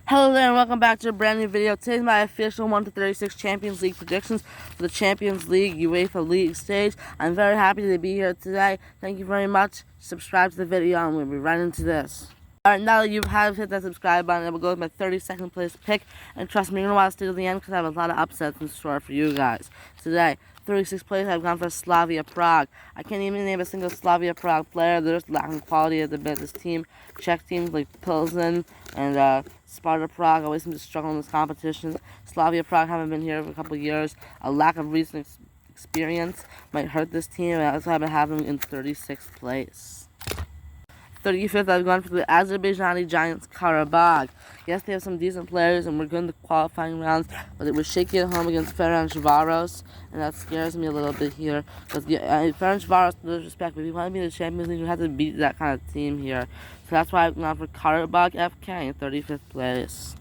Hello there and welcome back to a brand new video. Today's my official 1-36 Champions League predictions for the Champions League Uefa League stage. I'm very happy to be here today. Thank you very much. Subscribe to the video and we'll be right into this. Alright, now that you have hit that subscribe button, I will go with my 32nd place pick. And trust me, you're going to want to stay to the end because I have a lot of upsets in store for you guys. Today, 36th place, I've gone for Slavia Prague. I can't even name a single Slavia Prague player. They're just lacking quality at the bit. This team, Czech teams like Pilsen and Sparta Prague always seem to struggle in this competition. Slavia Prague haven't been here for a couple of years. A lack of recent experience might hurt this team, and I also haven't had them in 36th place. 35th, I've gone for the Azerbaijani Giants Karabakh. Yes, they have some decent players, and we're good in the qualifying rounds, but it was shaky at home against Ferencvaros, and that scares me a little bit here. Because Ferencvaros, with respect, but if you want to be in the Champions League, you have to beat that kind of team here. So that's why I've gone for Karabakh FK in 35th place.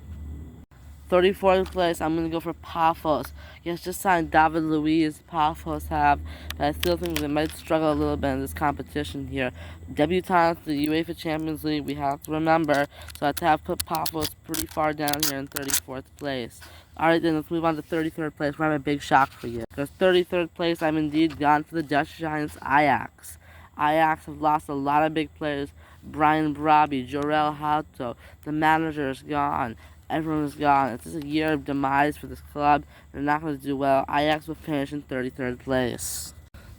34th place, I'm going to go for Paphos. Yes, just signed David Luiz, Paphos have, but I still think they might struggle a little bit in this competition here. Debutants, the UEFA Champions League, we have to remember, so I have put Paphos pretty far down here in 34th place. Alright then, let's move on to 33rd place, where I have a big shock for you. Because 33rd place, I've indeed gone for the Dutch Giants Ajax. Ajax have lost a lot of big players. Brian Brobby, Jorel Hato, the manager is gone. Everyone is gone. It's just a year of demise for this club. They're not going to do well. Ajax will finish in 33rd place.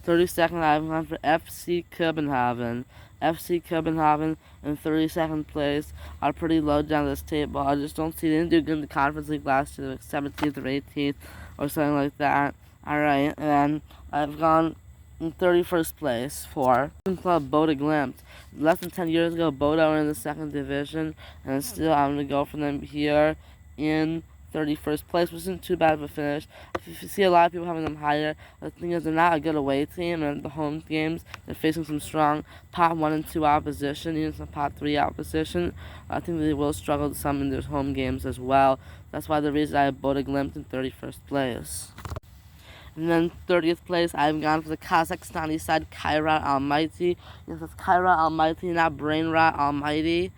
32nd, I've gone for FC Copenhagen. FC Copenhagen in 32nd place are pretty low down this table. I just don't see they didn't do good in the Conference League last year, like 17th or 18th or something like that. Alright, and then I've gone in 31st place for club Boda Glimt. Less than 10 years ago, Boda were in the second division, and still I'm going to go for them here in 31st place, which isn't too bad of a finish. If you see a lot of people having them higher, the thing is they're not a good away team, and the home games, they're facing some strong pot 1 and 2 opposition, even some pot 3 opposition. I think they will struggle some in their home games as well. That's why the reason I have Boda Glimt in 31st place. And then 30th place, I've gone for the Kazakhstani side, Kairat Almaty. Yes, it's Kairat Almaty, not Brain Rot Almighty.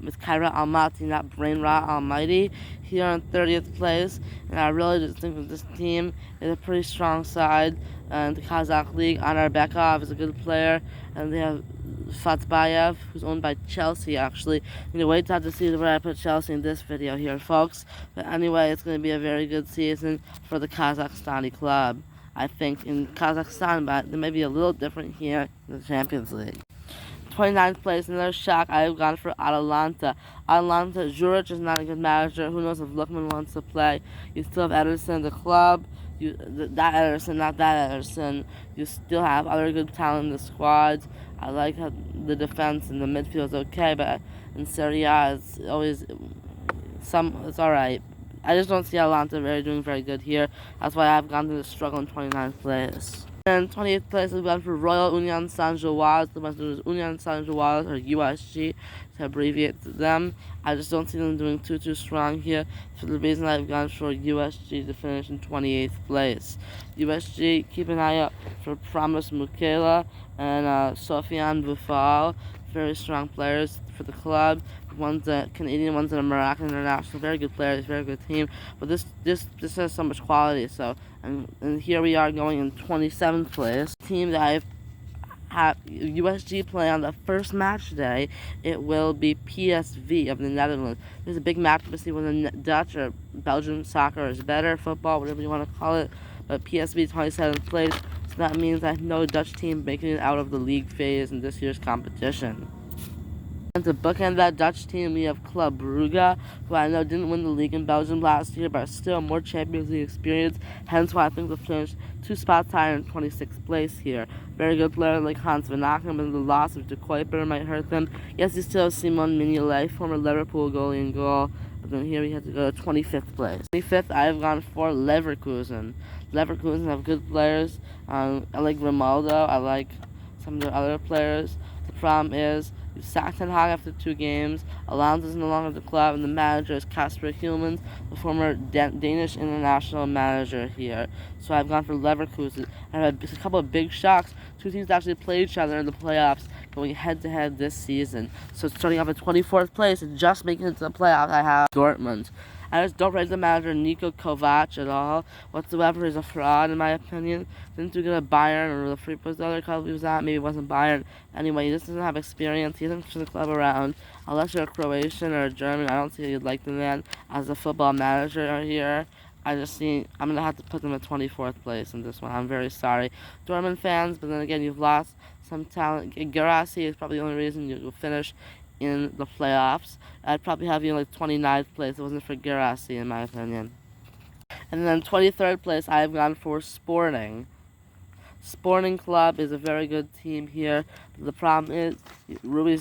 It's Kairat Almaty, not Brain Rot Almighty. Here in 30th place, and I really just think that this team is a pretty strong side. And the Kazakh League, Anar Bekov is a good player, and they have Fatbayev, who's owned by Chelsea, actually. You know, wait till to see where I put Chelsea in this video here, folks. But anyway, it's going to be a very good season for the Kazakhstani club, I think, in Kazakhstan, but they may be a little different here in the Champions League. 29th place, another shock, I've gone for Atalanta. Atalanta, Juric is not a good manager. Who knows if Lookman wants to play. You still have Ederson in the club. That Ederson, not that Ederson. You still have other good talent in the squads. I like how the defense and the midfield is okay, but in Serie A, it's always it's alright. I just don't see Atalanta doing very good here. That's why I've gone to the struggle in 29th place. And 28th place, I've gone for Royal Union Saint-Gilloise. The ones known as Union Saint-Gilloise, or USG, to abbreviate them. I just don't see them doing too strong here. For the reason I've gone for USG to finish in 28th place. USG, keep an eye out for Promise Mukela and Sofiane Boufal. Very strong players for the club. One's a Canadian, one's a Moroccan international. Very good players, very good team. But this has so much quality. So and here we are going in 27th place. Team that I've had USG play on the first match day. It will be PSV of the Netherlands. There's a big match to see when the Dutch or Belgian soccer is better, football, whatever you want to call it. But PSV 27th place. So that means that no Dutch team making it out of the league phase in this year's competition. And to bookend that Dutch team, we have Club Brugge, who I know didn't win the league in Belgium last year, but still more Champions League experience. Hence why I think they'll finish 2 spots higher in 26th place here. Very good player like Hans Van Aken, but the loss of De Kuyper might hurt them. Yes, you still have Simon Mignolet, former Liverpool goalie in goal. But then here we have to go to 25th place. 25th, I've gone for Leverkusen. Leverkusen have good players. I like Grimaldo. I like some of their other players. The problem is, you sacked Ten Hag after 2 games. Alonso is no longer at the club, and the manager is Kasper Hjulmand, the former Danish international manager here. So I've gone for Leverkusen. And I've had a couple of big shocks. 2 teams actually played each other in the playoffs. going head-to-head this season. So starting off at 24th place and just making it to the playoffs, I have Dortmund. I just don't rate the manager Niko Kovac at all whatsoever. He's a fraud in my opinion. Didn't do good at Bayern, or the free was the other club he was at. Maybe it wasn't Bayern. Anyway, he just doesn't have experience. He doesn't turn the club around. Unless you're a Croatian or a German, I don't see how you'd like the man as a football manager here. I'm going to have to put them at 24th place in this one. I'm very sorry, Dortmund fans, but then again, you've lost some talent. Guirassy is probably the only reason you'll finish in the playoffs. I'd probably have you in like 29th place. It wasn't for Guirassy, in my opinion. And then 23rd place, I've gone for Sporting. Sporting Club is a very good team here. The problem is, Rui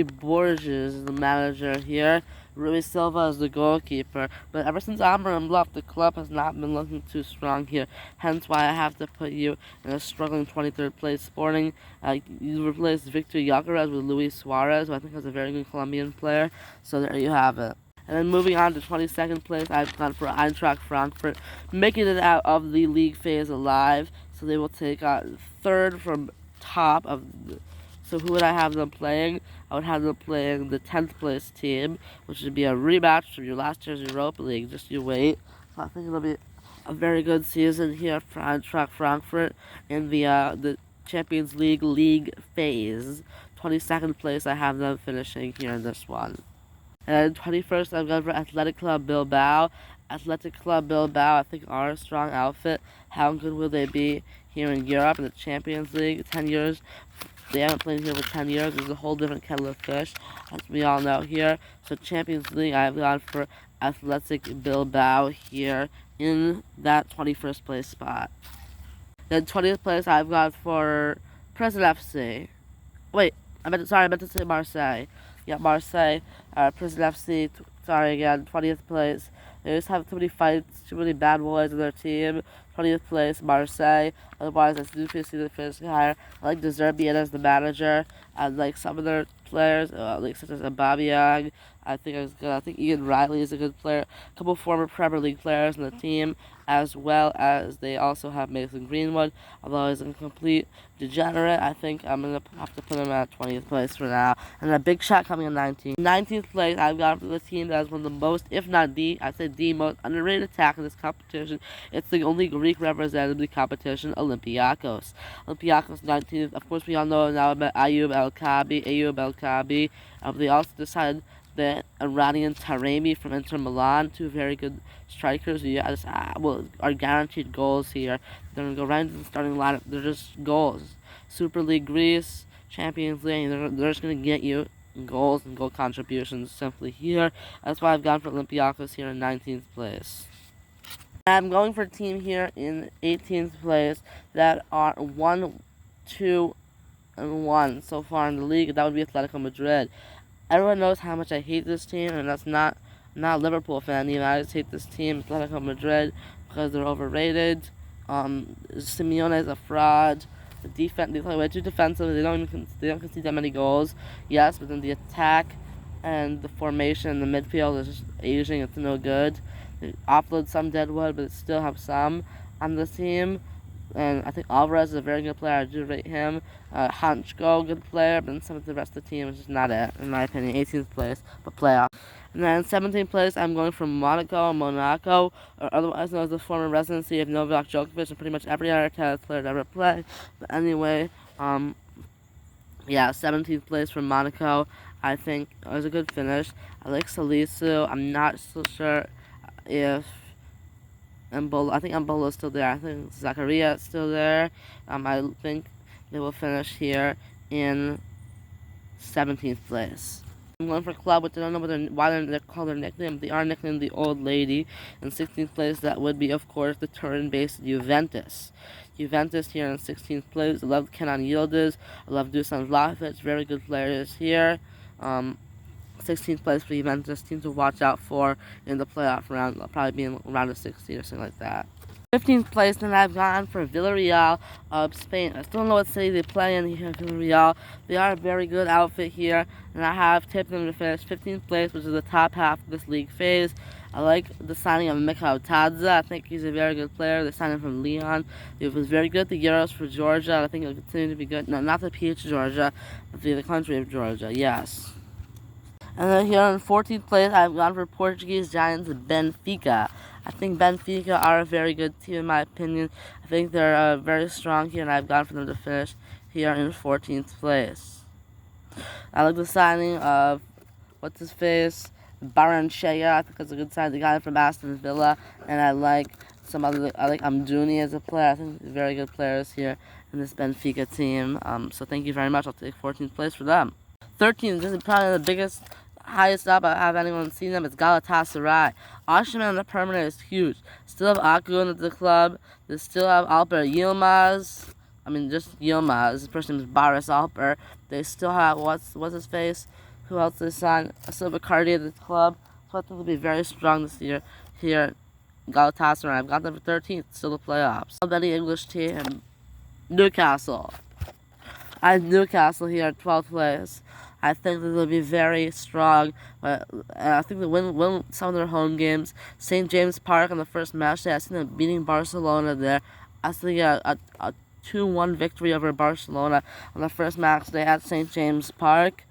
Borges is the manager here. Rui Silva is the goalkeeper. But ever since Amorim left, the club has not been looking too strong here. Hence why I have to put you in a struggling 23rd place. Sporting, you replaced Victor Gyökeres with Luis Suarez, who I think is a very good Colombian player. So there you have it. And then moving on to 22nd place, I've gone for Eintracht Frankfurt, making it out of the league phase alive. So they will take third from top of the... So who would I have them playing? I would have them playing the 10th place team, which would be a rematch from your last year's Europa League. Just you wait. So I think it'll be a very good season here for Eintracht Frankfurt in the Champions League phase. 22nd place, I have them finishing here in this one. And 21st, I'm going for Athletic Club Bilbao. Athletic Club Bilbao, I think, are a strong outfit. How good will they be here in Europe in the Champions League? 10 years. They haven't played here for 10 years. There's a whole different kettle of fish, as we all know here. So Champions League, I've gone for Athletic Bilbao here in that 21st place spot. Then 20th place, I've gone for Prison FC. Wait, I meant to say Marseille. Yeah, Marseille, Prison FC, sorry again, 20th place. They just have too many fights, too many bad boys in their team. 20th place, Marseille. Otherwise, I do see the finish higher. I like De Zerbi as the manager. I like some of their players, like such as Aubameyang. I think Ian Riley is a good player. A couple former Premier League players in the team, as well as they also have Mason Greenwood. Although he's a complete degenerate, I think I'm going to have to put him at 20th place for now. And a big shot coming in 19th. 19th place, I've got for the team that is one of the most, if not the most underrated attack in this competition. It's the only Greek representative of the competition, Olympiacos. Olympiacos 19th. Of course, we all know now about Ayoub El Kaabi. They also decided the Iranian Taremi from Inter Milan, two very good strikers who are guaranteed goals here. They're going to go right into the starting lineup. They're just goals. Super League Greece, Champions League, they're just going to get you goals and goal contributions simply here. That's why I've gone for Olympiacos here in 19th place. I'm going for a team here in 18th place that are 1, 2, and 1 so far in the league. That would be Atletico Madrid. Everyone knows how much I hate this team, and I'm not a Liverpool fan either. I just hate this team, Atletico Madrid, because they're overrated. Simeone is a fraud. They play way too defensive. They don't concede that many goals. Yes, but then the attack and the formation in the midfield is just aging. It's no good. They offload some deadwood, but they still have some on the team. And I think Alvarez is a very good player. I do rate him. Hanchko, good player, but then some of the rest of the team is just not it, in my opinion. 18th place, but playoff. And then 17th place, I'm going from Monaco, or otherwise known as the former residency of Novak Djokovic and pretty much every other tennis player to ever play. But anyway, 17th place from Monaco, I think it was a good finish. I like Salisu. I'm not so sure if I think Embolo's still there. I think Zakaria is still there. I think they will finish here in 17th place. I'm going for a club, which I don't know why they're called their nickname. They are nicknamed the Old Lady. In 16th place, that would be, of course, the Turin-based Juventus. Juventus here in 16th place. I love Kenan Yildiz. I love Dusan Vlahovic. Very good players here. 16th place for Juventus, team to watch out for in the playoff round. They'll probably be in round of 16 or something like that. 15th place, then I've gone for Villarreal of Spain. I still don't know what city they play in here, Villarreal. They are a very good outfit here, and I have tipped them to finish 15th place, which is the top half of this league phase. I like the signing of Mikhail Tadze. I think he's a very good player. They signed him from Lyon. He was very good at the Euros for Georgia. I think he'll continue to be good. No, not the PH Georgia, but the country of Georgia, yes. And then here in 14th place, I've gone for Portuguese Giants Benfica. I think Benfica are a very good team in my opinion. I think they're very strong here, and I've gone for them to finish here in 14th place. I like the signing of, what's his face, Baranchea. I think it's a good sign. The guy from Aston Villa, and I like Amdouni as a player. I think very good players here in this Benfica team. So thank you very much. I'll take 14th place for them. 13th, this is probably the biggest, highest up I have anyone seen them. It's Galatasaray. Osimhen on the permanent is huge. Still have Akun at the club. They still have Alper Yilmaz. I mean, just Yilmaz. This person is Baris Alper. They still have, what's his face? Who else they signed? Silva Cardi at the club. So I think they'll be very strong this year here. Galatasaray. I've got them for 13th. Still the playoffs. Any English team. Newcastle. I have Newcastle here at 12th place. I think that they'll be very strong. I think they'll win some of their home games. St. James Park on the first match day, I see them beating Barcelona there. I see a 2-1 victory over Barcelona on the first match day at St. James Park.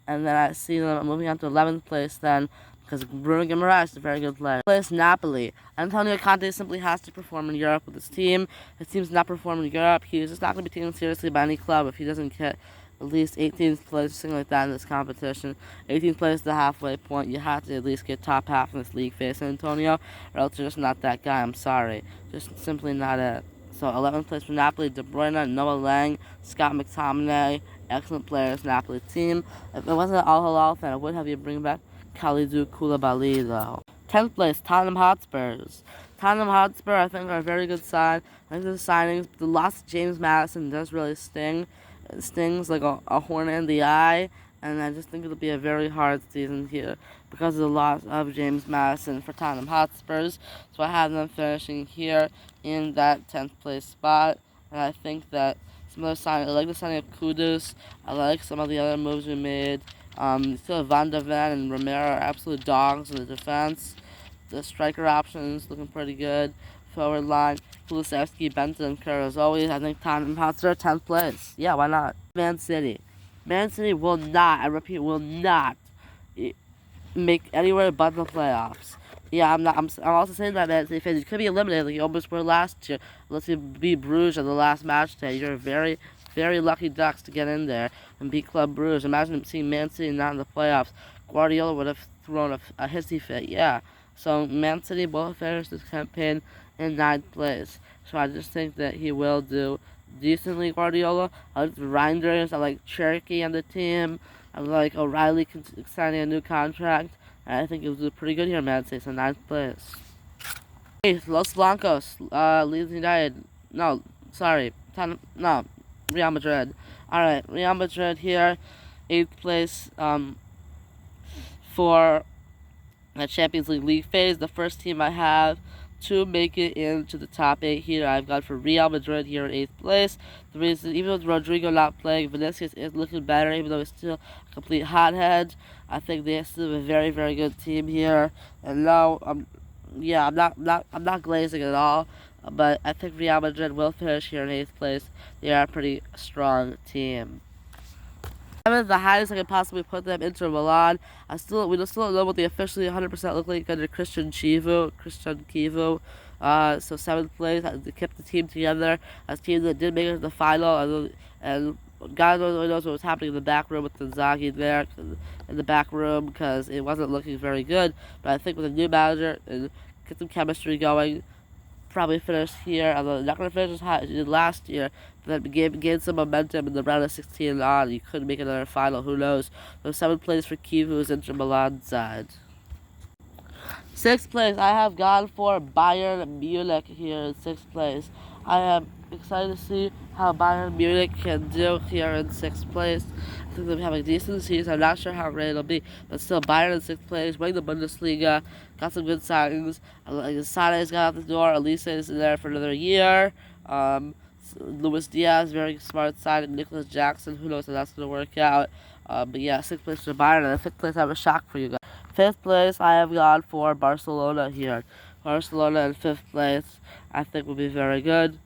And then I see them moving on to 11th place then, because Bruno Guimaraes is a very good player. Place Napoli. Antonio Conte simply has to perform in Europe with his team. His team's not performing in Europe. He's just not going to be taken seriously by any club if he doesn't get at least 18th place, something like that in this competition. 18th place is the halfway point. You have to at least get top half in this league phase, Antonio, or else you're just not that guy. I'm sorry. Just simply not it. So 11th place for Napoli, De Bruyne, Noah Lang, Scott McTominay, excellent players, Napoli team. If it wasn't an Al Hilal fan, I would have you bring back Kalidou Koulibaly though. 10th place, Tottenham Hotspurs. Tottenham Hotspur, I think, are a very good side. I think the signings, the loss of James Maddison does really sting. It stings like a hornet in the eye, and I just think it'll be a very hard season here because of the loss of James Maddison for Tottenham Hotspurs. So I have them finishing here in that 10th place spot, and I think that some other signing, I like the signing of Kudus. I like some of the other moves we made. Still Van de Ven and Romero are absolute dogs in the defense. The striker options looking pretty good. Forward line, Kulusevski, Benton, and Kerr as always. I think Tottenham Hotspur 10th place. Yeah, why not? Man City. Man City will not, I repeat, will not make anywhere but the playoffs. Yeah, I'm also saying that Man City fans, you could be eliminated like you almost were last year. Unless you beat Bruges on the last match day. You're very, very lucky Ducks to get in there and beat Club Bruges. Imagine seeing Man City not in the playoffs. Guardiola would have thrown a hissy fit, yeah. So Man City will finish this campaign in 9th place. So I just think that he will do decently, Guardiola. I like the Reinders. I like Cherokee on the team. I like O'Reilly signing a new contract. And I think it was pretty good here, Man City. So 9th place. Hey, Los Blancos, Leeds United. No, sorry. No, Real Madrid. Alright, Real Madrid here. 8th place for the Champions League phase. The first team I have to make it into the top 8 here, I've got for Real Madrid here in 8th place. The reason, even with Rodrigo not playing, Vinicius is looking better, even though he's still a complete hothead. I think they still have a very, very good team here. And now, yeah, I'm not glazing at all. But I think Real Madrid will finish here in 8th place. They are a pretty strong team. The highest I could possibly put them, Inter Milan. We still don't know what they officially 100% look like under Christian Chivu. So 7th place, they kept the team together. As a team that did make it to the final, and God really knows what was happening in the back room with Inzaghi there, in the back room, because it wasn't looking very good. But I think with a new manager and get some chemistry going, probably finish here. Although not going to finish as high as you did last year, but then gain some momentum in the round of 16 on. You could make another final, who knows. So 7th place for Kivu's Inter Milan side. 6th place, I have gone for Bayern Munich here in 6th place. I am excited to see how Bayern Munich can do here in 6th place. I think they'll have a decent season. I'm not sure how great it'll be, but still, Bayern in 6th place, winning the Bundesliga, got some good signings. Sane's got out the door. Elise is there for another year. Luis Diaz, very smart signing. Nicholas Jackson, who knows how that's going to work out. But yeah, 6th place for Bayern, and 5th place I have a shock for you guys. 5th place I have gone for Barcelona here. Barcelona in 5th place I think will be very good.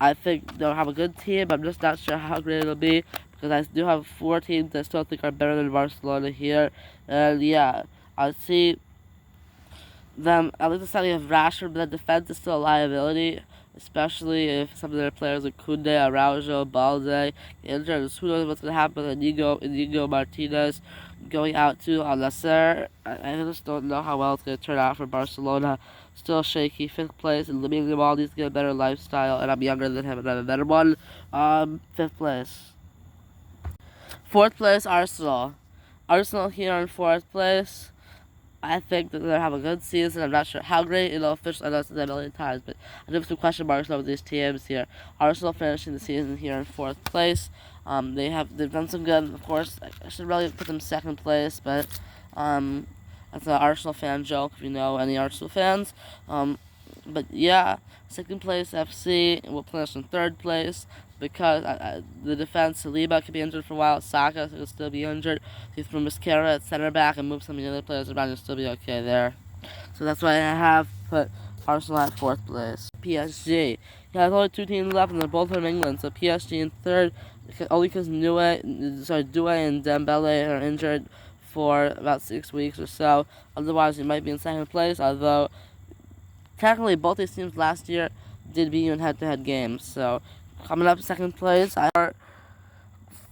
I think they'll have a good team. I'm just not sure how great it'll be, because I do have 4 teams that I still think are better than Barcelona here. And yeah, I see them, at least the signing of Rashford, but the defense is still a liability, especially if some of their players like Kunde, Araujo, Balde get injured. Who knows what's going to happen with Inigo Martinez going out to Al Nassr. I just don't know how well it's going to turn out for Barcelona. Still shaky. 5th place, and Lamine Yamal needs to get a better lifestyle, and I'm younger than him and I have a better one. 5th place. 4th place, Arsenal. Arsenal here in 4th place. I think that they'll have a good season. I'm not sure how great it'll officially. I know it's said that a million times, but I do have some question marks over these teams here. Arsenal finishing the season here in 4th place. They've done some good. Of course, I should really put them 2nd place, but that's an Arsenal fan joke if you know any Arsenal fans. But yeah, 2nd place FC will finish in 3rd place, because the defense, Saliba could be injured for a while. Saka could still be injured. If you throw Mascara at center back and move some of the other players around, you'll still be okay there. So that's why I have put Arsenal at 4th place. PSG. Yeah, there's only 2 teams left, and they're both from England. So PSG in 3rd, only because Doué and Dembele are injured for about 6 weeks or so. Otherwise, you might be in 2nd place, although technically both these teams last year did beat you in head-to-head games. So coming up 2nd place, I are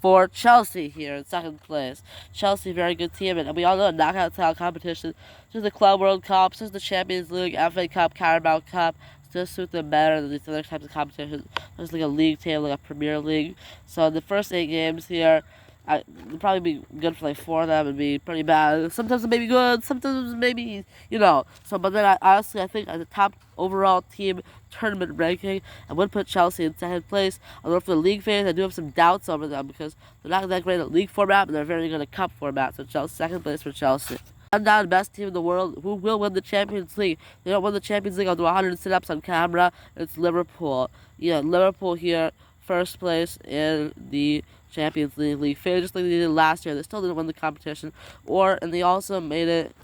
for Chelsea here in 2nd place. Chelsea, very good team, and we all know knockout style competition. This is the Club World Cup, this is the Champions League, FA Cup, Carabao Cup. Still suit them better than these other types of competitions. There's like a league table, like a Premier League. So the first 8 games here, it'll probably be good for like 4 of them and be pretty bad. Sometimes it may be good, sometimes maybe, you know. So, but then honestly, I think as a top overall team tournament ranking, I would put Chelsea in 2nd place. Although for the league fans, I do have some doubts over them, because they're not that great at league format, but they're very good at cup format. So Chelsea, 2nd place for Chelsea. I'm not the best team in the world. Who will win the Champions League? They don't win the Champions League. I'll do 100 sit-ups on camera. It's Liverpool. Yeah, Liverpool here, 1st place in the Champions League phase, just like they did last year. They still didn't win the competition, and they also made it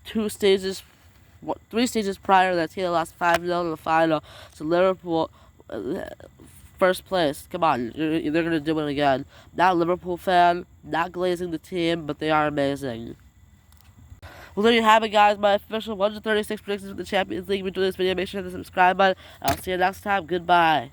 3 stages prior. That team lost 5-0 in the final. So Liverpool, 1st place. Come on, they're gonna do it again. Not a Liverpool fan, not glazing the team, but they are amazing. Well, there you have it, guys. My official 136 predictions for the Champions League. If you enjoyed this video, make sure to hit the subscribe button. I'll see you next time. Goodbye.